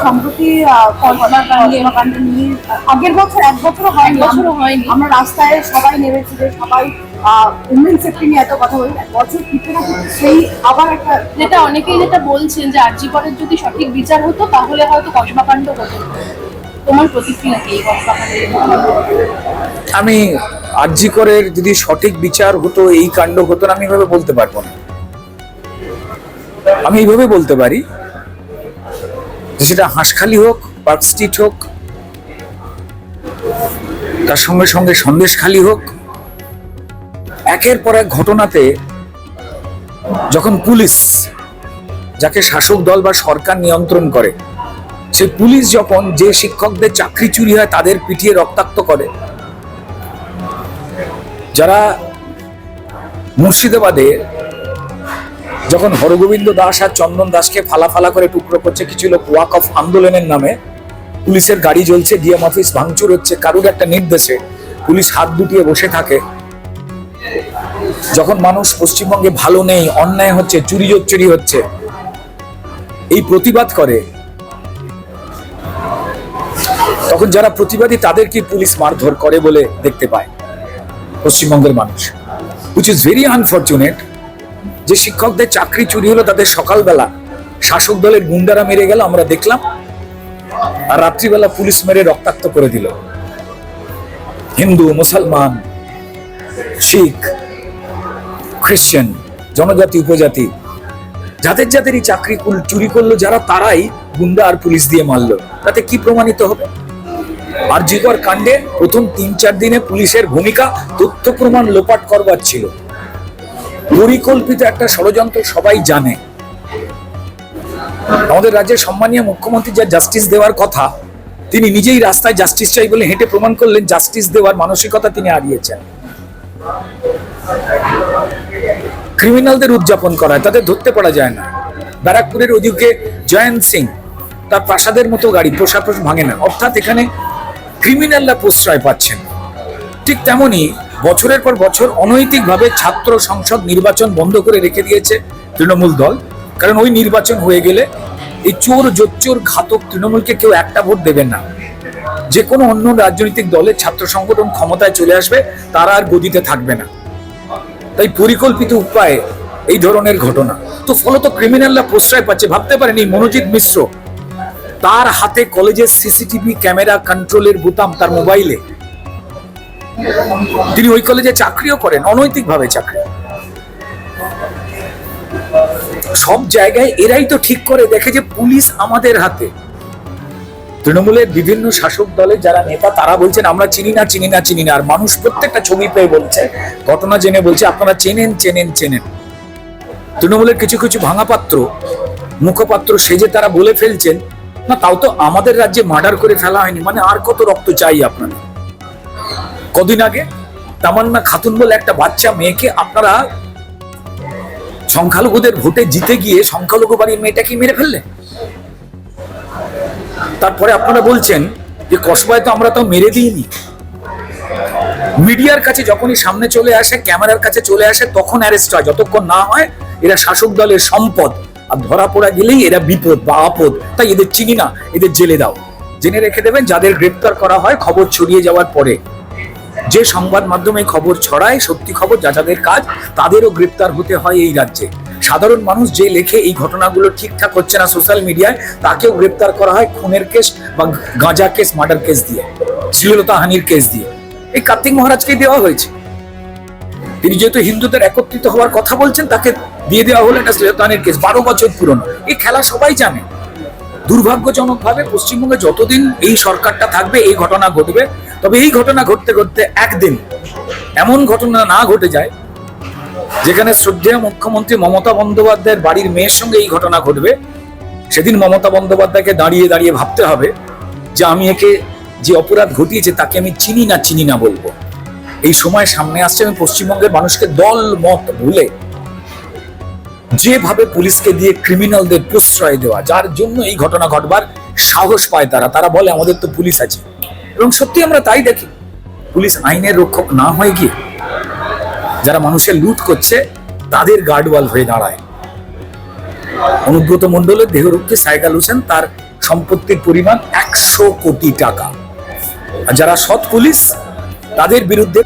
সম্প্রতি কর্মকাণ্ড নিয়ে আগের বছর এক বছরও হয়নি আমরা রাস্তায় সবাই নেমেছি, যে সবাই উমেন সেফটি নিয়ে এত কথা বলি, বছর কিছু না কিছু সেই আবার একটা অনেকেই বলছেন যে আরজি করের যদি সঠিক বিচার হতো তাহলে হয়তো কসবাকাণ্ড হতো। তোমার প্রতিক্রিয়া কি এই কসবাকাণ্ডের? আমি আরজি করের যদি সঠিক বিচার হতো এই কাণ্ড হতো না আমি এইভাবে বলতে পারবো না। আমি এইভাবে বলতে পারি যে সেটা হাঁসখালি হোক, পার্ক স্ট্রিট হোক, তার সঙ্গে সঙ্গে সন্দেশখালি হোক, একের পর এক ঘটনাতে যখন পুলিশ, যাকে শাসক দল বা সরকার নিয়ন্ত্রণ করে, সেই পুলিশ যখন যে শিক্ষকদের চাকরি চুরি হয় তাদের পিটিয়ে রক্তাক্ত করে, যারা মুর্শিদাবাদে যখন হরগোবিন্দ দাস আর চন্দন দাসকে ফালা ফালা করে টুকরো করছে, কিছু লোক ওয়াক অফ আন্দোলনের নামে, পুলিশের গাড়ি জ্বলছে, ডিএম অফিস ভাঙচুর হচ্ছে কারুর একটা নির্দেশে, পুলিশ হাত গুটিয়ে বসে থাকে, যখন মানুষ পশ্চিমবঙ্গে ভালো নেই, অন্যায় হচ্ছে, চুরি হচ্ছে, এই প্রতিবাদ করে, তখন যারা প্রতিবাদী তাদেরকে পুলিশ মারধর করে বলে দেখতে পায় পশ্চিমবঙ্গের মানুষ, which is very unfortunate। যে শিক্ষকদের চাকরি চুরি হলো তাদের সকালবেলা শাসক দলের গুন্ডারা মেরে গেল, আমরা দেখলাম, আর রাত্রিবেলা পুলিশ মেরে রক্তাক্ত করে দিল। হিন্দু, মুসলমান, শিখ, খ্রিস্টান, জনজাতি, উপজাতি, যাদের যাদেরই চাকরি চুরি করলো যারা, তারাই গুন্ডা আর পুলিশ দিয়ে মারলো। তাতে কি প্রমাণিত হবে? আরজি কর কাণ্ডে প্রথম ৩-৪ দিনে পুলিশের ভূমিকা তথ্য প্রমাণ লোপাট করবার ছিল, পরিকল্পিত একটা ষড়যন্ত্র, সবাই জানে। আমাদের রাজ্যের সম্মানীয় মুখ্যমন্ত্রী যা জাস্টিস দেওয়ার কথা, তিনি নিজেই রাস্তায় জাস্টিস চাই বলে হেঁটে প্রমাণ করলেন জাস্টিস দেওয়ার মানসিকতা তিনি হারিয়েছেন। ক্রিমিনালদের উদযাপন করায়, তাদের ধরতে পারা যায় না। ব্যারাকপুরের ওদিকে জয়ন্ত সিং, তার প্রাসাদের মতো গাড়ি, প্রশাসন ভাঙে না, অর্থাৎ এখানে ক্রিমিনালরা প্রশ্রয় পাচ্ছেন। ঠিক তেমনি বছরের পর বছর অনৈতিকভাবে ছাত্র সংসদ নির্বাচন বন্ধ করে রেখে দিয়েছে তৃণমূল দল, কারণ ওই নির্বাচন হয়ে গেলে এই চোর জোচ্চোর ঘাতক তৃণমূলকে কেউ একটা ভোট দেবেন না। যে কোনো অন্য রাজনৈতিক দলের ছাত্র সংগঠন ক্ষমতায় চলে আসবে, তারা আর গদিতে থাকবে না। তাই পরিকল্পিত উপায়ে এই ধরনের ঘটনা, তো ফলত ক্রিমিনালরা প্রশ্রয় পাচ্ছে। ভাবতে পারেন এই মনোজিৎ মিশ্র, তার হাতে কলেজের সিসিটিভি ক্যামেরা কন্ট্রোলের বোতাম তার মোবাইলে, তিনি ওই কলেজে চাকরিও করেন, অনৈতিকভাবে চাকরি। সব জায়গায় এরাই তো ঠিক করে দেখে যে পুলিশ আমাদের হাতে। তৃণমূলের বিভিন্ন শাসক দলের যারা নেতা, তারা বলছেন আমরা চিনি না, আর মানুষ প্রত্যেকটা ছবি পেয়ে বলছে, ঘটনা জেনে বলছে আপনারা চেনেন। তৃণমূলের কিছু কিছু ভাঙা পাত্র, মুখপাত্র সেজে তারা বলে ফেলছেন, না তাও তো আমাদের রাজ্যে মার্ডার করে ফেলা হয়নি, মানে আর কত রক্ত চাই আপনাদের। কদিন আগে তামান্না খাতুন বলে একটা বাচ্চা মেয়েকে আপনারা সংখ্যালঘুদের ভোটে জিতে গিয়ে সংখ্যালঘু বাড়ির মেয়েটাকে মেরে ফেললেন। তারপরে আপনারা বলছেন যে কসবায় তো আমরা তো মেরে দিইনি। মিডিয়ার কাছে যখনই সামনে চলে আসে, ক্যামেরার কাছে চলে আসে, তখন অ্যারেস্ট হয়। যতক্ষণ না হয় এরা শাসক দলের সম্পদ, আর ধরা পড়া গেলেই এরা বিপদ বা আপদ। তাই এদের চিনি না, এদের জেলে দাও। জেনে রেখে দেবেন, যাদের গ্রেপ্তার করা হয় খবর ছড়িয়ে যাওয়ার পরে, যে সংবাদ মাধ্যমে খবর ছড়ায় সত্যি খবর, যাদের কাজ, তাদেরও গ্রেপ্তার হতে হয় এই রাজ্যে। সাধারণ মানুষ যে লেখে এই ঘটনাগুলো ঠিকঠাক হচ্ছে না সোশ্যাল মিডিয়ায়, তাকেও গ্রেপ্তার করা হয় খুনের কেস বা গাঁজা কেস, মার্ডার কেস দিয়ে, শ্লীলতাহানির কেস দিয়ে। এই কার্তিক মহারাজকেই দেওয়া হয়েছে। তিনি যেহেতু হিন্দুদের একত্রিত হওয়ার কথা বলছেন, তাকে দিয়ে দেওয়া হলো একটা শ্লীলতাহানির কেস, 12 বছর পুরনো। এই খেলা সবাই জানে। দুর্ভাগ্যজনকভাবে পশ্চিমবঙ্গে যতদিন এই সরকারটা থাকবে এই ঘটনা ঘটবে। তবে এই ঘটনা ঘটতে ঘটতে একদিন এমন ঘটনা না ঘটে যায় যেখানে শ্রদ্ধেয় মুখ্যমন্ত্রী মমতা বন্দ্যোপাধ্যায়ের বাড়ির মেয়ের সঙ্গে এই ঘটনা ঘটবে, সেদিন মমতা বন্দ্যোপাধ্যায়কে দাঁড়িয়ে দাঁড়িয়ে ভাবতে হবে যে আমি একে যে অপরাধ ঘটিয়েছে তাকে আমি চিনি না বলবো। এই সময় সামনে আসছে। আমি পশ্চিমবঙ্গের মানুষকে দল মত ভুলে যেভাবে পুলিশকে দিয়ে ক্রিমিনালদের প্রশ্রয় দেওয়া, যার জন্য এই ঘটনা ঘটবার সাহস পায় তারা বলে আমাদের তো পুলিশ আছে। এবং সত্যি আমরা তাই দেখি, পুলিশ আইনের রক্ষক না হয়ে গিয়ে যারা মানুষের লুট করছে তাদের গার্ডওয়াল হয়ে দাঁড়ায়। অনুব্রত মণ্ডলের দেহরক্ষী সাইগাল হোসেন তার সম্পত্তির পরিমাণ 100 কোটি টাকা। আর যারা সৎ পুলিশ তাদের বিরুদ্ধে